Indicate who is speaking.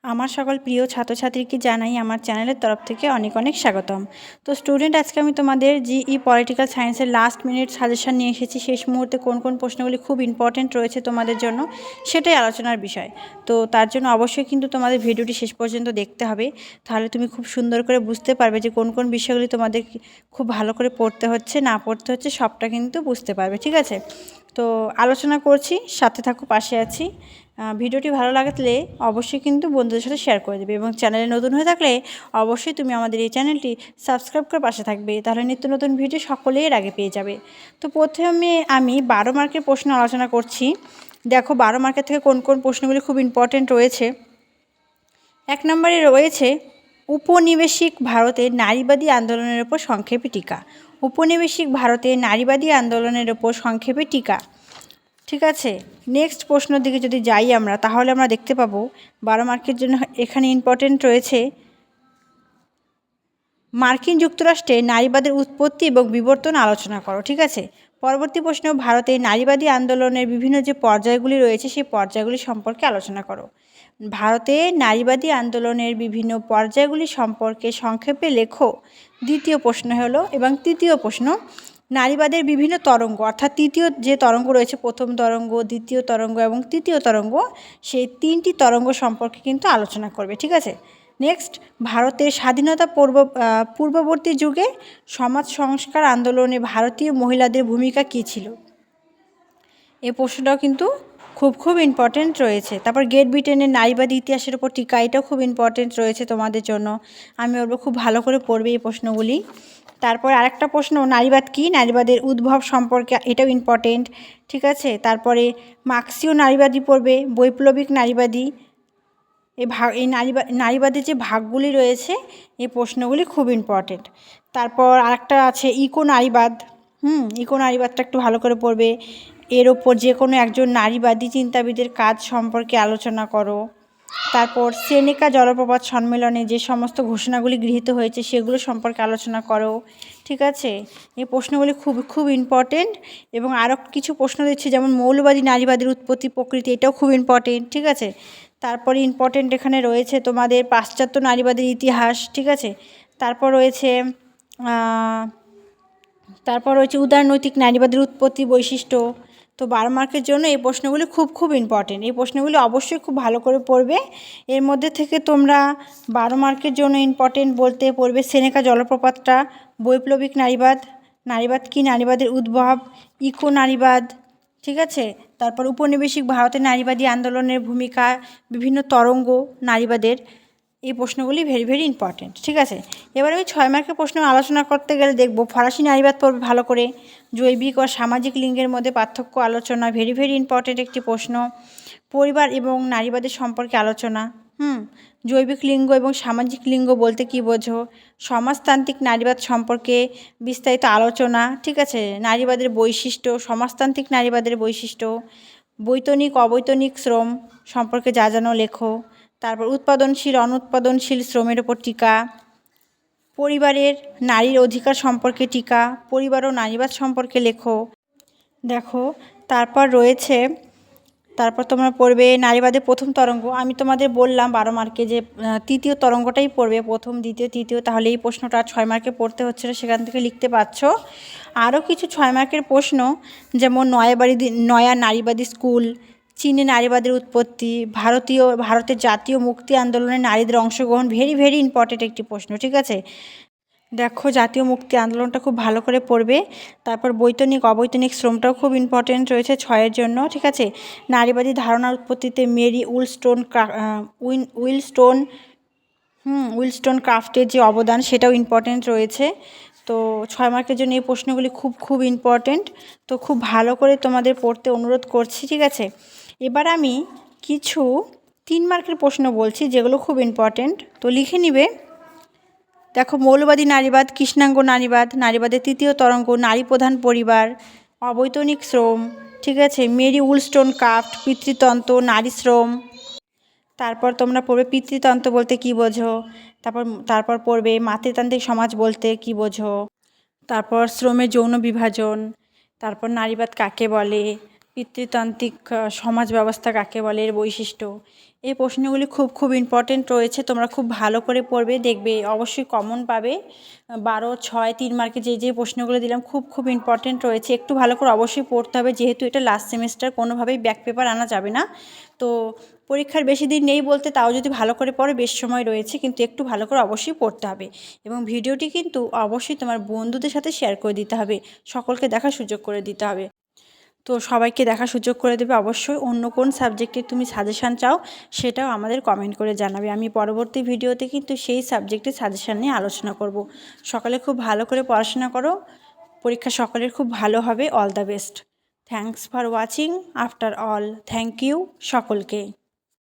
Speaker 1: আমার সকল প্রিয় ছাত্রছাত্রীকে জানাই আমার চ্যানেলের তরফ থেকে অনেক অনেক স্বাগতম। তো স্টুডেন্ট, আজকে আমি তোমাদের জিই পলিটিক্যাল সায়েন্সের লাস্ট মিনিট সাজেশন নিয়ে এসেছি। শেষ মুহূর্তে কোন কোন প্রশ্নগুলি খুব ইম্পর্টেন্ট রয়েছে তোমাদের জন্য, সেটাই আলোচনার বিষয়। তো তার জন্য অবশ্যই কিন্তু তোমাদের ভিডিওটি শেষ পর্যন্ত দেখতে হবে, তাহলে তুমি খুব সুন্দর করে বুঝতে পারবে যে কোন কোন বিষয়গুলি তোমাদের খুব ভালো করে পড়তে হচ্ছে না পড়তে হচ্ছে, সবটা কিন্তু বুঝতে পারবে। ঠিক আছে, তো আলোচনা করছি, সাথে থাকো, পাশে আছি। ভিডিওটি ভালো লাগলে অবশ্যই কিন্তু বন্ধুদের সাথে শেয়ার করে দেবে এবং চ্যানেলে নতুন হয়ে থাকলে অবশ্যই তুমি আমাদের এই চ্যানেলটি সাবস্ক্রাইব করে পাশে থাকবে, তাহলে নিত্য নতুন ভিডিও সকলেই এর আগে পেয়ে যাবে। তো প্রথমে আমি 12 মার্কের প্রশ্ন আলোচনা করছি। দেখো 12 মার্কের থেকে কোন কোন প্রশ্নগুলি খুব ইম্পর্টেন্ট রয়েছে। 1 নম্বরে রয়েছে উপনিবেশিক ভারতের নারীবাদী আন্দোলনের ওপর সংক্ষেপে টিকা। উপনিবেশিক ভারতের নারীবাদী আন্দোলনের ওপর সংক্ষেপে টিকা। ঠিক আছে, নেক্সট প্রশ্নের দিকে যদি যাই আমরা, তাহলে আমরা দেখতে পাবো 12 মার্কের জন্য এখানে ইম্পর্টেন্ট রয়েছে মার্কিন যুক্তরাষ্ট্রে নারীবাদের উৎপত্তি এবং বিবর্তন আলোচনা করো। ঠিক আছে, পরবর্তী প্রশ্ন, ভারতে নারীবাদী আন্দোলনের বিভিন্ন যে পর্যায়গুলি রয়েছে সেই পর্যায়গুলি সম্পর্কে আলোচনা করো। ভারতে নারীবাদী আন্দোলনের বিভিন্ন পর্যায়গুলি সম্পর্কে সংক্ষেপে লেখো। দ্বিতীয় প্রশ্ন হলো, এবং তৃতীয় প্রশ্ন, নারীবাদের বিভিন্ন তরঙ্গ, অর্থাৎ তৃতীয় যে তরঙ্গ রয়েছে, প্রথম তরঙ্গ, দ্বিতীয় তরঙ্গ এবং তৃতীয় তরঙ্গ, সেই 3টি তরঙ্গ সম্পর্কে কিন্তু আলোচনা করবে। ঠিক আছে, নেক্সট, ভারতের স্বাধীনতা পূর্ববর্তী যুগে সমাজ সংস্কার আন্দোলনে ভারতীয় মহিলাদের ভূমিকা কী ছিল। এই প্রশ্নটাও কিন্তু খুব ইম্পর্টেন্ট রয়েছে। তারপর গ্রেট ব্রিটেনের নারীবাদী ইতিহাসের উপর টিকা, এটাও খুব ইম্পর্টেন্ট রয়েছে তোমাদের জন্য। আমি বলবো খুব ভালো করে পড়বে এই প্রশ্নগুলি। তারপর আরেকটা প্রশ্ন, নারীবাদ কী, নারীবাদের উদ্ভব সম্পর্কে, এটাও ইম্পর্টেন্ট। ঠিক আছে, তারপরে মার্ক্সীয় নারীবাদী পড়বে, বৈপ্লবিক নারীবাদী, এই নারীবাদের যে ভাগগুলি রয়েছে, এই প্রশ্নগুলি খুব ইম্পর্টেন্ট। তারপর আরেকটা আছে ইকো নারীবাদ। ইকো নারীবাদটা একটু ভালো করে পড়বে। এর ওপর যে কোনো একজন নারীবাদী চিন্তাবিদের কাজ সম্পর্কে আলোচনা করো। তারপর সেনেকা জলপ্রপাত সম্মেলনে যে সমস্ত ঘোষণাগুলি গৃহীত হয়েছে সেগুলো সম্পর্কে আলোচনা করো। ঠিক আছে, এই প্রশ্নগুলি খুব ইম্পর্টেন্ট। এবং আরও কিছু প্রশ্ন দিচ্ছি, যেমন মৌলবাদী নারীবাদের উৎপত্তি প্রকৃতি, এটাও খুব ইম্পর্টেন্ট। ঠিক আছে, তারপরে ইম্পর্টেন্ট এখানে রয়েছে তোমাদের পাশ্চাত্য নারীবাদের ইতিহাস। ঠিক আছে, তারপর রয়েছে উদারনৈতিক নারীবাদের উৎপত্তি বৈশিষ্ট্য। তো 12 মার্কের জন্য এই প্রশ্নগুলি খুব ইম্পর্টেন্ট। এই প্রশ্নগুলি অবশ্যই খুব ভালো করে পড়বে। এর মধ্যে থেকে তোমরা 12 মার্কের জন্য ইম্পর্টেন্ট বলতে পড়বে সেনেকা জলপ্রপাতটা, বৈপ্লবিক নারীবাদ, নারীবাদ কী, নারীবাদের উদ্ভব, ইকো নারীবাদ। ঠিক আছে, তারপর উপনিবেশিক ভারতের নারীবাদী আন্দোলনের ভূমিকা, বিভিন্ন তরঙ্গ নারীবাদের, এই প্রশ্নগুলি ভেরি ইম্পর্টেন্ট। ঠিক আছে, এবার আমি 6 মার্কের প্রশ্ন আলোচনা করতে গেলে দেখব ফরাসি নারীবাদ পড়বে ভালো করে। জৈবিক ও সামাজিক লিঙ্গের মধ্যে পার্থক্য আলোচনা, ভেরি ইম্পর্টেন্ট একটি প্রশ্ন। পরিবার এবং নারীবাদের সম্পর্কে আলোচনা। জৈবিক লিঙ্গ এবং সামাজিক লিঙ্গ বলতে কী বোঝো। সমাজতান্ত্রিক নারীবাদ সম্পর্কে বিস্তারিত আলোচনা। ঠিক আছে, নারীবাদের বৈশিষ্ট্য, সমাজতান্ত্রিক নারীবাদের বৈশিষ্ট্য, বৈতনিক অবৈতনিক শ্রম সম্পর্কে যা জানো লেখো। তারপর উৎপাদনশীল অনুৎপাদনশীল শ্রমের ওপর টিকা, পরিবারের নারীর অধিকার সম্পর্কে টিকা, পরিবার ও নারীবাদ সম্পর্কে লেখো। দেখো, তারপর তোমরা পড়বে নারীবাদের প্রথম তরঙ্গ। আমি তোমাদের বললাম 12 মার্কে যে তৃতীয় তরঙ্গটাই পড়বে, প্রথম দ্বিতীয় তৃতীয়, তাহলে এই প্রশ্নটা 6 মার্কে পড়তে হচ্ছে না, সেখান থেকে লিখতে পারছো। আরও কিছু 6 মার্কের প্রশ্ন, যেমন নয়া নারীবাদী স্কুল, চীনে নারীবাদের উৎপত্তি, ভারতের জাতীয় মুক্তি আন্দোলনে নারীদের অংশগ্রহণ, ভেরি ইম্পর্টেন্ট একটি প্রশ্ন। ঠিক আছে, দেখো জাতীয় মুক্তি আন্দোলনটা খুব ভালো করে পড়বে। তারপর বৈতনিক অবৈতনিক শ্রমটাও খুব ইম্পর্টেন্ট রয়েছে 6-এর জন্য। ঠিক আছে, নারীবাদী ধারণার উৎপত্তিতে মেরি উইলস্টোন ক্রাফটের যে অবদান, সেটাও ইম্পর্টেন্ট রয়েছে। তো 6 মার্কের জন্য এই প্রশ্নগুলি খুব ইম্পর্টেন্ট। তো খুব ভালো করে তোমাদের পড়তে অনুরোধ করছি। ঠিক আছে, এবার আমি কিছু 3 মার্কের প্রশ্ন বলছি যেগুলো খুব ইম্পর্টেন্ট, তো লিখে নিবে। দেখো, মৌলবাদী নারীবাদ, কৃষ্ণাঙ্গ নারীবাদ, নারীবাদের তৃতীয় তরঙ্গ, নারী প্রধান পরিবার, অবৈতনিক শ্রম। ঠিক আছে, মেরি উইলস্টোনক্রাফট, পিতৃতন্ত্র, নারী শ্রম। তারপর তোমরা পড়বে পিতৃতন্ত্র বলতে কী বোঝো। তারপর পড়বে মাতৃতান্ত্রিক সমাজ বলতে কী বোঝো। তারপর শ্রমের যৌন বিভাজন। তারপর নারীবাদ কাকে বলে। পিতৃতান্ত্রিক সমাজ ব্যবস্থা কাকে বলে, এর বৈশিষ্ট্য। এই প্রশ্নগুলি খুব ইম্পর্টেন্ট রয়েছে, তোমরা খুব ভালো করে পড়বে, দেখবে অবশ্যই কমন পাবে। 12, 6, 3 মার্কে যে প্রশ্নগুলো দিলাম খুব ইম্পর্টেন্ট রয়েছে, একটু ভালো করে অবশ্যই পড়তে হবে, যেহেতু এটা লাস্ট সেমিস্টার, কোনোভাবেই ব্যাক পেপার আনা যাবে না। তো পরীক্ষার বেশি দিন নেই বলতে তাও যদি ভালো করে পড়ো, বেশ সময় রয়েছে, কিন্তু একটু ভালো করে অবশ্যই পড়তে হবে। এবং ভিডিওটি কিন্তু অবশ্যই তোমার বন্ধুদের সাথে শেয়ার করে দিতে হবে, সকলকে দেখার সুযোগ করে দিতে হবে। তো সবাইকে দেখার সুযোগ করে দেবে। অবশ্যই অন্য কোন সাবজেক্টে তুমি সাজেশান চাও সেটাও আমাদের কমেন্ট করে জানাবে, আমি পরবর্তী ভিডিওতে কিন্তু সেই সাবজেক্টের সাজেশান নিয়ে আলোচনা করব। সকলে খুব ভালো করে পড়াশোনা করো, পরীক্ষা সকলের খুব ভালো হবে। All the best. Thanks for watching. After all, thank you সকলকে।